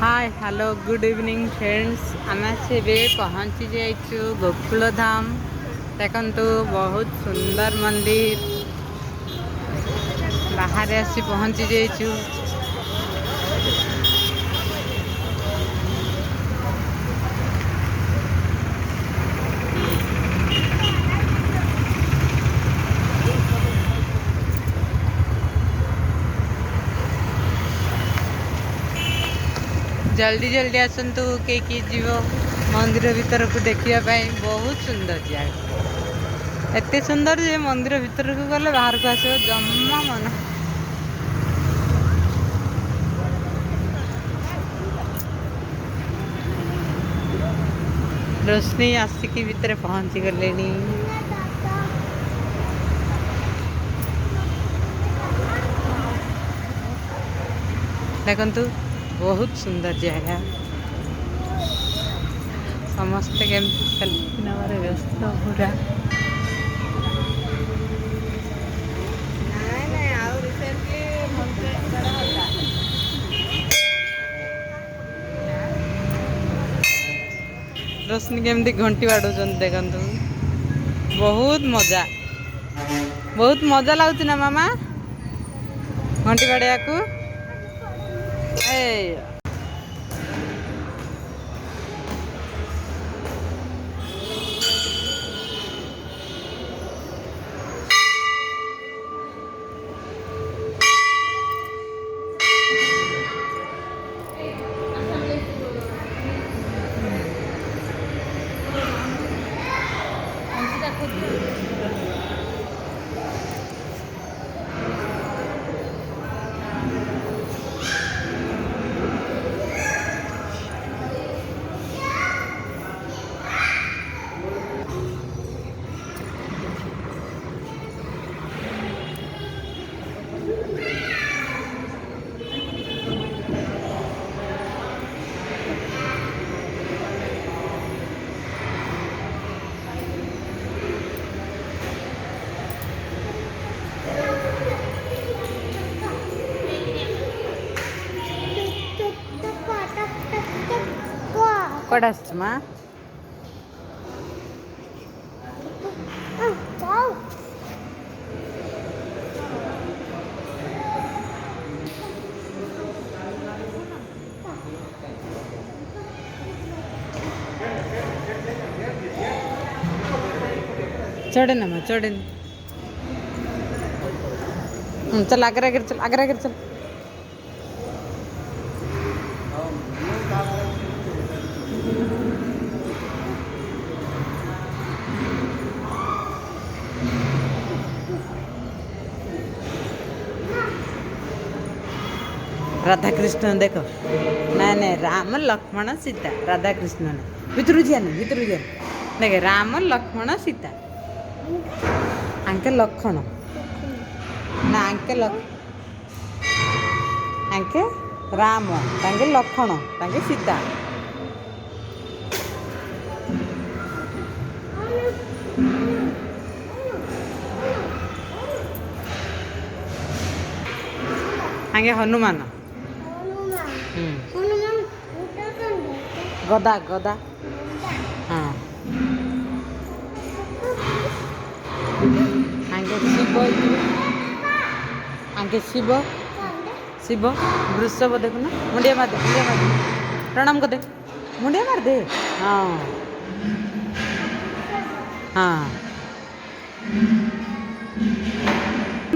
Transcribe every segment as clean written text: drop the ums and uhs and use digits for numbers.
Hi hello good evening friends आम से पहुँची जाइछु गोकुल धाम देखु बहुत सुंदर मंदिर बाहर आसी पहुँची जाइछु। जल्दी जल्दी आसतु किए जीव मंदिर भीतर को देखिया बहुत सुंदर जगह एत सुंदर जे मंदिर भीतर को गले बाहर को आस जमा मन रोशनी आसिकी भीतर पहुँची गले। देखु बहुत सुंदर जगह समस्ते केमती सेल्फी नबार व्यस्त पूरा रोशनी केमती घंटी बाड़ू देखु बहुत मजा लगुच ना मामा घंटी बाड़िया को कड़ामा चढ़े ना चढ़े चल आगे चल आगे चल राधा कृष्ण देख ना नहीं राम लक्ष्मण सीता राधा कृष्ण ने भितर जान देख राम लक्ष्मण सीता आंके लक्षण ना आंके राम तांके लक्षण तांके सीता आंगे हनुमान गदा गदा हाँ आंगे शिव शिव वृषभ देखुना मुंडिया मार दे प्रणाम कर दे मुंडिया मार दे हाँ हाँ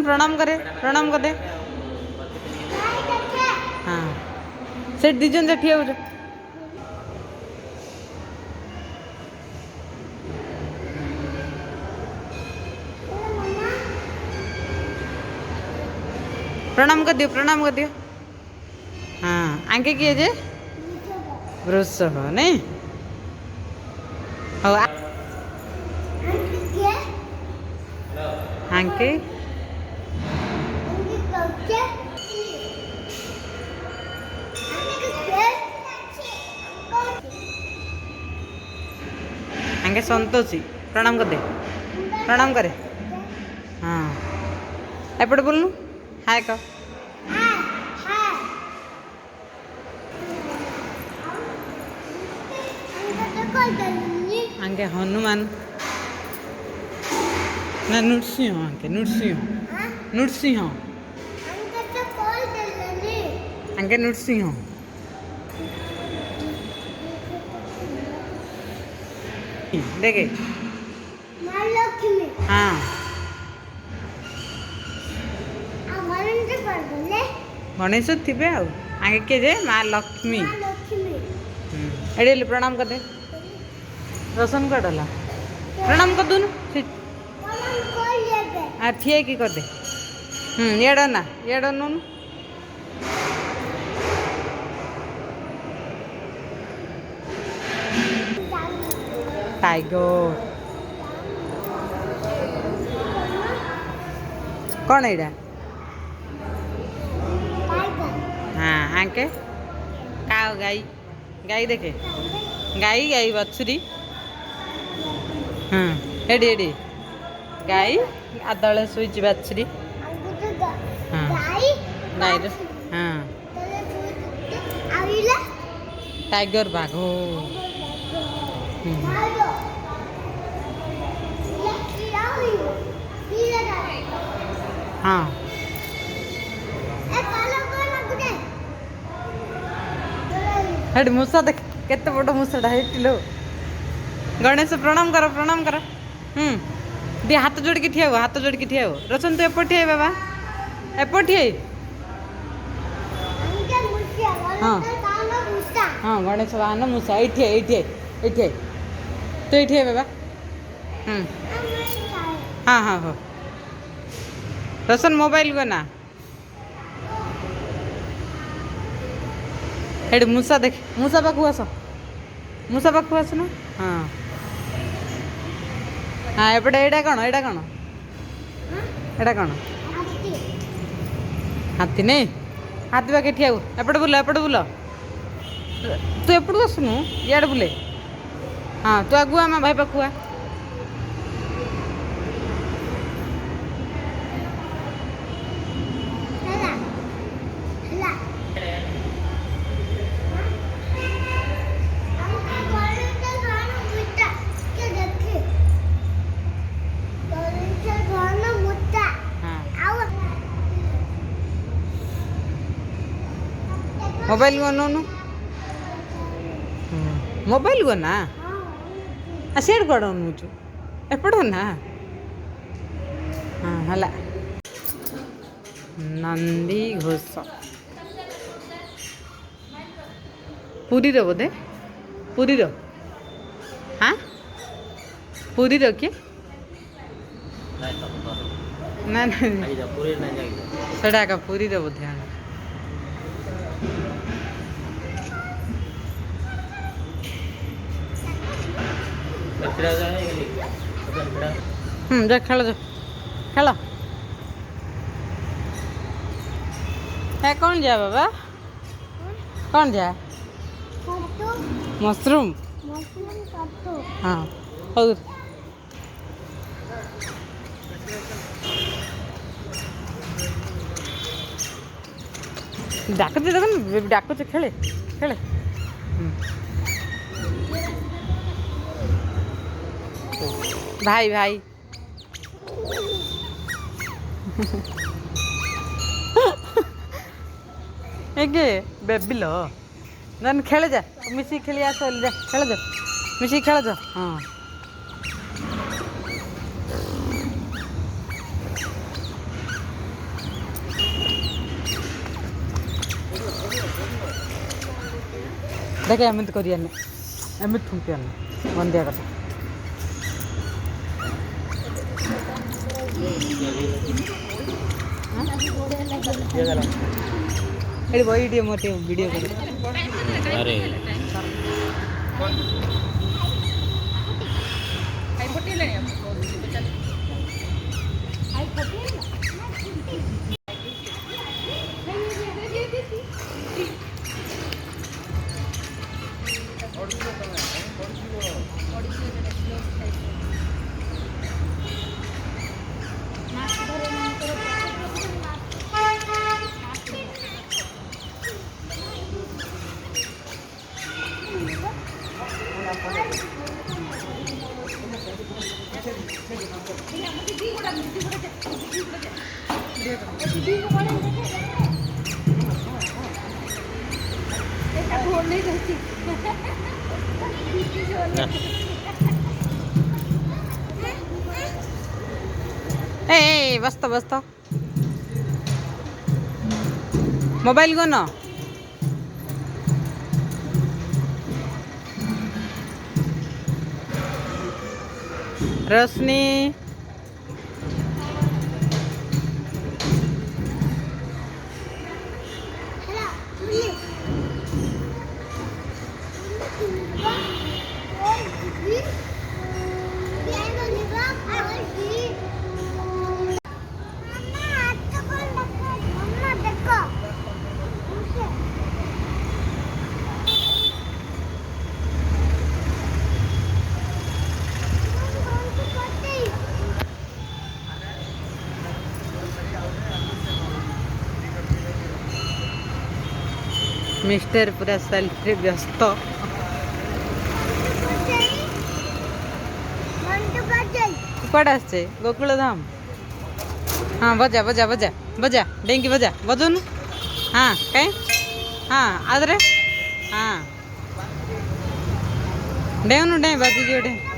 प्रणाम कर दे हाँ से दिजन से ठिया हो प्रणाम कर दियो हाँ आंके किए जे वृषभ नहीं हो आंके आंके संतोषी प्रणाम कर दे प्रणाम करे हाँ एपटे बोलनु हाय कह आंके हनुमान ना नृसिंह आंके नृसिंह नृसिंह आंके नृसिंह देखे हाँ गणेश थे आगे किए जे माँ लक्ष्मी एडे प्रणाम कर दे रोशन कर डाला प्रणाम कर दून थिए कि कर दे येड़ ना येड़ नून टाइगर कौन एडा हाँ आंके काव गाई गाई देखे गाई गाई बछुरी हाँ एडी एडी गाई आदले शुई बाछुरी हाँ गाई हाँ टाइगर बाघ हाँ हेड मूसा देख केते बड़ मूसाटा हेटिलो गणेश प्रणाम कर दे हाथ जोड़ के ठिया हो हाथ जोड़ के ठिया हो रोशन तू एपट ठिया बाबा एपट ठिया हाँ हाँ गणेश वाहन मूसा ये तो ये बाबा हाँ हाँ हो रोशन मोबाइल को ना हेड मूसा देख मूसा पाखु आस ना हाँ हाँ एपटे एटा कौन हाथी नहीं हाथी पाखे ठिया एपटे बुल तू एपटू आसनु इे बुले हाँ तू आगुआ माँ भाई पाखुआ मोबाइल को नोनु मोबाइल को ना सेड कौन नुचु एपटो ना हाँ हला नंदी घोष पुरी रो बोधे पुरी रो हाँ पुरी रो किए ना सेटा का पुरी रो बोधे जा खेल है कौन जा बाबा कौन जा मशरूम हाँ और डाक देख डाक खेले खेले भाई भाई एगे बेबी लो जान खेले जा मिसी खेली आस जा खेल जा मिसी खेल जा हाँ देखे एमती करी एमती ठुंकी बंदिया कथा ये वही मोटे वीडियो कर अरे ए बसतो बसतो मोबाईल घेऊन रोशनी मिस्टर पूरा सेल्फी व्यस्त कुठे असते गोकुळधाम हां बजा बजा बजा बजा डेंगी बजा वाजून हां काय हां आदरे हां डे डे बाजू डे